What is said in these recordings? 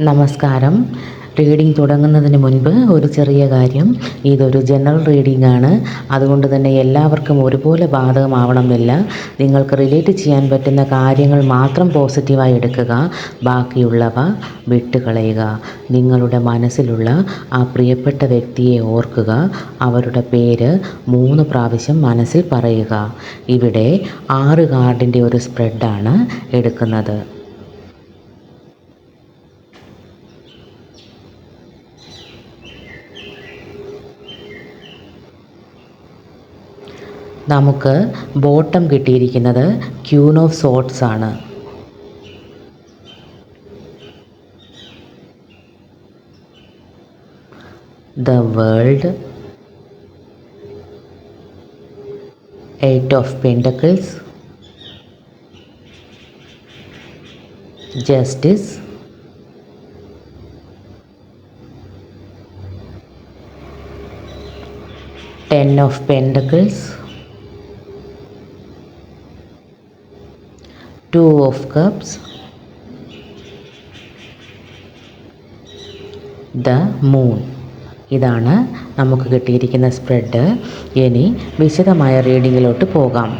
നമസ്കാരം. റീഡിംഗ് തുടങ്ങുന്നതിന് മുൻപ് ഒരു ചെറിയ കാര്യം. ഇതൊരു ജനറൽ റീഡിംഗ് ആണ്. അതുകൊണ്ട് തന്നെ എല്ലാവർക്കും ഒരുപോലെ ബാധകമാവണമെന്നില്ല. നിങ്ങൾക്ക് റിലേറ്റ് ചെയ്യാൻ പറ്റുന്ന കാര്യങ്ങൾ മാത്രം പോസിറ്റീവായി എടുക്കുക. ബാക്കിയുള്ളവ വിട്ടുകളയുക. നിങ്ങളുടെ മനസ്സിലുള്ള ആ പ്രിയപ്പെട്ട വ്യക്തിയെ ഓർക്കുക. അവരുടെ പേര് 3 പ്രാവശ്യം മനസ്സിൽ പറയുക. ഇവിടെ 6 കാർഡിൻ്റെ ഒരു സ്പ്രെഡാണ് എടുക്കുന്നത്. നമുക്ക് ബോട്ടം കിട്ടിയിരിക്കുന്നത് ക്യൂൻ ഓഫ് സോർട്സ് ആണ്. The world, 8 of pentacles, justice, Ten of Pentacles, 2 of Cups, The Moon. ഇതാണ് നമുക്ക് കിട്ടിയിരിക്കുന്ന സ്പ്രെഡ്. ഇനി വിശദമായ റീഡിങ്ങിലോട്ട് പോകാം.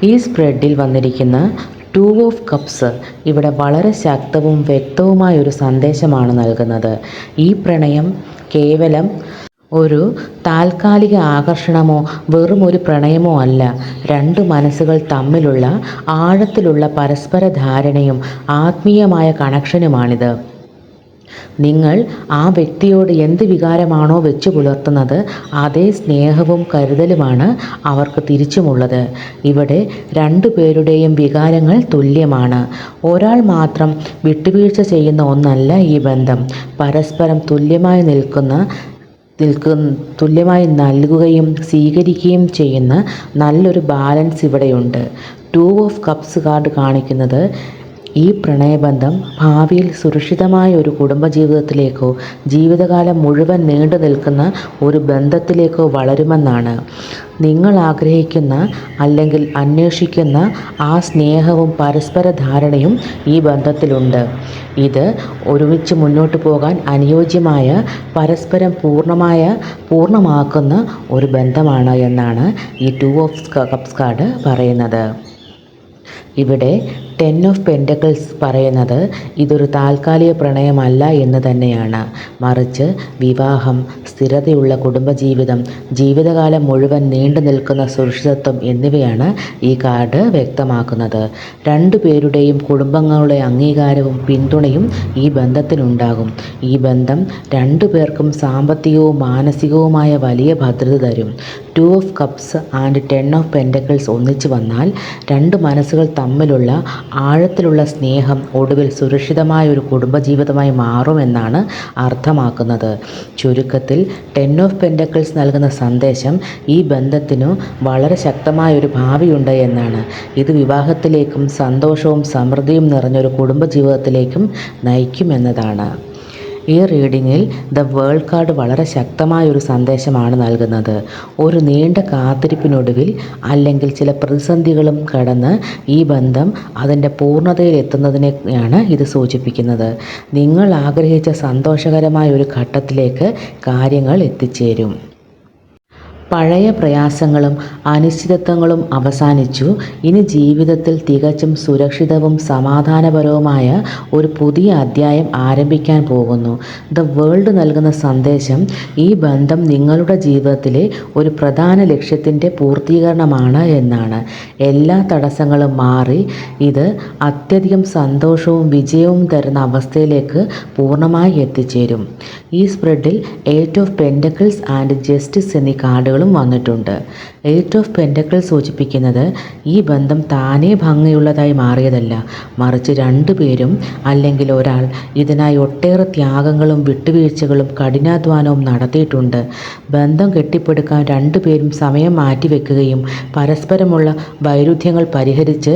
ഈ സ്പ്രെഡിൽ വന്നിരിക്കുന്ന 2 ഓഫ് കപ്സ് ഇവിടെ വളരെ ശക്തവും വ്യക്തവുമായൊരു സന്ദേശമാണ് നൽകുന്നത്. ഈ പ്രണയം കേവലം ഒരു താൽക്കാലിക ആകർഷണമോ വെറും ഒരു പ്രണയമോ അല്ല. 2 മനസ്സുകൾ തമ്മിലുള്ള ആഴത്തിലുള്ള പരസ്പര ധാരണയും ആത്മീയമായ കണക്ഷനുമാണിത്. നിങ്ങൾ ആ വ്യക്തിയോട് എന്ത് വികാരമാണോ വെച്ചു പുലർത്തുന്നത് അതേ സ്നേഹവും കരുതലുമാണ് അവർക്ക് തിരിച്ചുമുള്ളത്. ഇവിടെ 2 പേരുടെയും വികാരങ്ങൾ തുല്യമാണ്. ഒരാൾ മാത്രം വിട്ടുവീഴ്ച ചെയ്യുന്ന ഒന്നല്ല ഈ ബന്ധം. പരസ്പരം തുല്യമായി നൽകുകയും സ്വീകരിക്കുകയും ചെയ്യുന്ന നല്ലൊരു ബാലൻസ് ഇവിടെയുണ്ട്. 2 ഓഫ് കപ്സ് കാർഡ് കാണിക്കുന്നത് ഈ പ്രണയബന്ധം ഭാവിയിൽ സുരക്ഷിതമായ ഒരു കുടുംബജീവിതത്തിലേക്കോ ജീവിതകാലം മുഴുവൻ നീണ്ടു നിൽക്കുന്ന ഒരു ബന്ധത്തിലേക്കോ വളരുമെന്നാണ്. നിങ്ങൾ ആഗ്രഹിക്കുന്ന അല്ലെങ്കിൽ അന്വേഷിക്കുന്ന ആ സ്നേഹവും പരസ്പര ധാരണയും ഈ ബന്ധത്തിലുണ്ട്. ഇത് ഒരുമിച്ച് മുന്നോട്ട് പോകാൻ അനുയോജ്യമായ പരസ്പരം പൂർണ്ണമാക്കുന്ന ഒരു ബന്ധമാണ് എന്നാണ് ഈ 2 ഓഫ് കപ്സ് കാർഡ് പറയുന്നത്. ഇവിടെ 10 ഓഫ് പെൻറ്റക്കിൾസ് പറയുന്നത് ഇതൊരു താൽക്കാലിക പ്രണയമല്ല എന്ന് തന്നെയാണ്. മറിച്ച് വിവാഹം, സ്ഥിരതയുള്ള കുടുംബജീവിതം, ജീവിതകാലം മുഴുവൻ നീണ്ടു നിൽക്കുന്ന സുരക്ഷിതത്വം എന്നിവയാണ് ഈ കാർഡ് വ്യക്തമാക്കുന്നത്. 2 പേരുടെയും കുടുംബങ്ങളുടെ അംഗീകാരവും പിന്തുണയും ഈ ബന്ധത്തിനുണ്ടാകും. ഈ ബന്ധം 2 പേർക്കും സാമ്പത്തികവും മാനസികവുമായ വലിയ ഭദ്രത തരും. 2 of cups and 10 of pentacles ഒന്നിച്ചു വന്നാൽ 2 മനസ്സുകൾ തമ്മിലുള്ള ആഴത്തിലുള്ള സ്നേഹം ഒടുവിൽ സുരക്ഷിതമായ ഒരു കുടുംബജീവിതമായി മാറുമെന്നാണ് അർത്ഥമാക്കുന്നത്. ചുരുക്കത്തിൽ 10 ഓഫ് പെൻറ്റക്കിൾസ് നൽകുന്ന സന്ദേശം ഈ ബന്ധത്തിനു വളരെ ശക്തമായൊരു ഭാവിയുണ്ട് എന്നാണ്. ഇത് വിവാഹത്തിലേക്കും സന്തോഷവും സമൃദ്ധിയും നിറഞ്ഞൊരു കുടുംബജീവിതത്തിലേക്കും നയിക്കുമെന്നതാണ്. ഈ റീഡിങ്ങിൽ ദ വേൾഡ് കാർഡ് വളരെ ശക്തമായൊരു സന്ദേശമാണ് നൽകുന്നത്. ഒരു നീണ്ട കാത്തിരിപ്പിനൊടുവിൽ അല്ലെങ്കിൽ ചില പ്രതിസന്ധികളും കടന്ന് ഈ ബന്ധം അതിൻ്റെ പൂർണ്ണതയിൽ എത്തുന്നതിനെയാണ് ഇത് സൂചിപ്പിക്കുന്നത്. നിങ്ങൾ ആഗ്രഹിച്ച സന്തോഷകരമായ ഒരു ഘട്ടത്തിലേക്ക് കാര്യങ്ങൾ എത്തിച്ചേരും. പഴയ പ്രയാസങ്ങളും അനിശ്ചിതത്വങ്ങളും അവസാനിച്ചു. ഇനി ജീവിതത്തിൽ തികച്ചും സുരക്ഷിതവും സമാധാനപരവുമായ ഒരു പുതിയ അധ്യായം ആരംഭിക്കാൻ പോകുന്നു. ദ വേൾഡ് നൽകുന്ന സന്ദേശം ഈ ബന്ധം നിങ്ങളുടെ ജീവിതത്തിലെ ഒരു പ്രധാന ലക്ഷ്യത്തിൻ്റെ പൂർത്തീകരണമാണ് എന്നാണ്. എല്ലാ തടസ്സങ്ങളും മാറി ഇത് അത്യധികം സന്തോഷവും വിജയവും തരുന്ന അവസ്ഥയിലേക്ക് പൂർണ്ണമായി എത്തിച്ചേരും. ഈ സ്പ്രെഡിൽ 8 ഓഫ് പെൻറ്റക്കിൾസ് ആൻഡ് ജസ്റ്റിസ് എന്നീ കാർഡുകളും വന്നിട്ടുണ്ട്. 8 ഓഫ് പെൻറ്റക്കിൾസ് സൂചിപ്പിക്കുന്നത് ഈ ബന്ധം താനേ ഭംഗിയുള്ളതായി മാറിയതല്ല, മറിച്ച് 2 പേരും അല്ലെങ്കിൽ ഒരാൾ ഇതിനായി ഒട്ടേറെ ത്യാഗങ്ങളും വിട്ടുവീഴ്ചകളും കഠിനാധ്വാനവും നടത്തിയിട്ടുണ്ട്. ബന്ധം കെട്ടിപ്പടുക്കാൻ 2 പേരും സമയം മാറ്റിവെക്കുകയും പരസ്പരമുള്ള വൈരുദ്ധ്യങ്ങൾ പരിഹരിച്ച്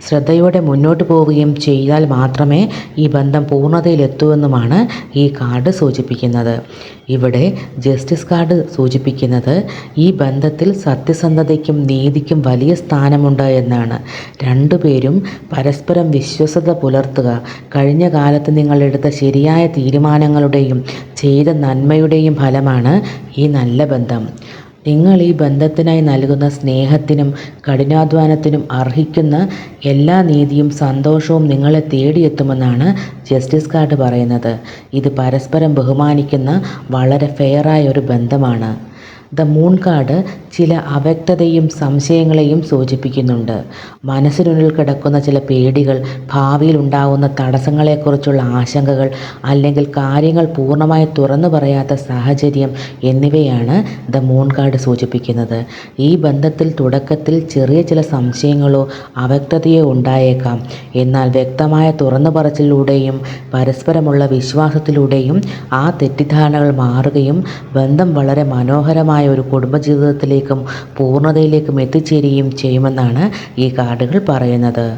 ശ്രദ്ധയോടെ മുന്നോട്ട് പോവുകയും ചെയ്താൽ മാത്രമേ ഈ ബന്ധം പൂർണ്ണതയിലെത്തൂവെന്നുമാണ് ഈ കാർഡ് സൂചിപ്പിക്കുന്നത്. ഇവിടെ ജസ്റ്റിസ് കാർഡ് സൂചിപ്പിക്കുന്നത് ഈ ബന്ധത്തിൽ സത്യസന്ധതയ്ക്കും നീതിക്കും വലിയ സ്ഥാനമുണ്ട് എന്നാണ്. രണ്ടുപേരും പരസ്പരം വിശ്വസ്തത പുലർത്തുക, കഴിഞ്ഞ കാലത്ത് നിങ്ങൾ എടുത്ത ശരിയായ തീരുമാനങ്ങളുടെയും ചെയ്ത നന്മയുടെയും ഫലമാണ് ഈ നല്ല ബന്ധം. നിങ്ങൾ ഈ ബന്ധത്തിനായി നൽകുന്ന സ്നേഹത്തിനും കഠിനാധ്വാനത്തിനും അർഹിക്കുന്ന എല്ലാ നീതിയും സന്തോഷവും നിങ്ങളെ തേടിയെത്തുമെന്നാണ് ജസ്റ്റിസ് കാർഡ് പറയുന്നത്. ഇത് പരസ്പരം ബഹുമാനിക്കുന്ന വളരെ ഫെയറായ ഒരു ബന്ധമാണ്. ദ മൂൺ കാർഡ് ചില അവ്യക്തതയും സംശയങ്ങളെയും സൂചിപ്പിക്കുന്നുണ്ട്. മനസ്സിനുള്ളിൽ കിടക്കുന്ന ചില പേടികൾ, ഭാവിയിൽ ഉണ്ടാകുന്ന തടസ്സങ്ങളെക്കുറിച്ചുള്ള ആശങ്കകൾ, അല്ലെങ്കിൽ കാര്യങ്ങൾ പൂർണ്ണമായി തുറന്നു പറയാത്ത സാഹചര്യം എന്നിവയാണ് ദ മൂൺ കാർഡ് സൂചിപ്പിക്കുന്നത്. ഈ ബന്ധത്തിൽ തുടക്കത്തിൽ ചെറിയ ചില സംശയങ്ങളോ അവ്യക്തതയോ ഉണ്ടായേക്കാം. എന്നാൽ വ്യക്തമായ തുറന്നു പറച്ചിലൂടെയും പരസ്പരമുള്ള വിശ്വാസത്തിലൂടെയും ആ തെറ്റിദ്ധാരണകൾ മാറുകയും ബന്ധം വളരെ മനോഹരമായ ഒരു കുടുംബജീവിതത്തിലേക്കും പൂർണ്ണതയിലേക്കും എത്തിച്ചേരുകയും ചെയ്യുമെന്നാണ് ഈ കാർഡുകൾ പറയുന്നത്.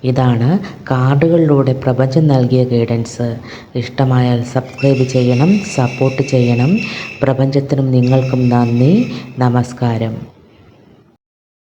ഇതാണ് കാർഡുകളിലൂടെ പ്രപഞ്ചം നൽകിയ ഗൈഡൻസ്. ഇഷ്ടമായാൽ സബ്സ്ക്രൈബ് ചെയ്യണം, സപ്പോർട്ട് ചെയ്യണം. പ്രപഞ്ചത്തിനും നിങ്ങൾക്കും നന്ദി. നമസ്കാരം.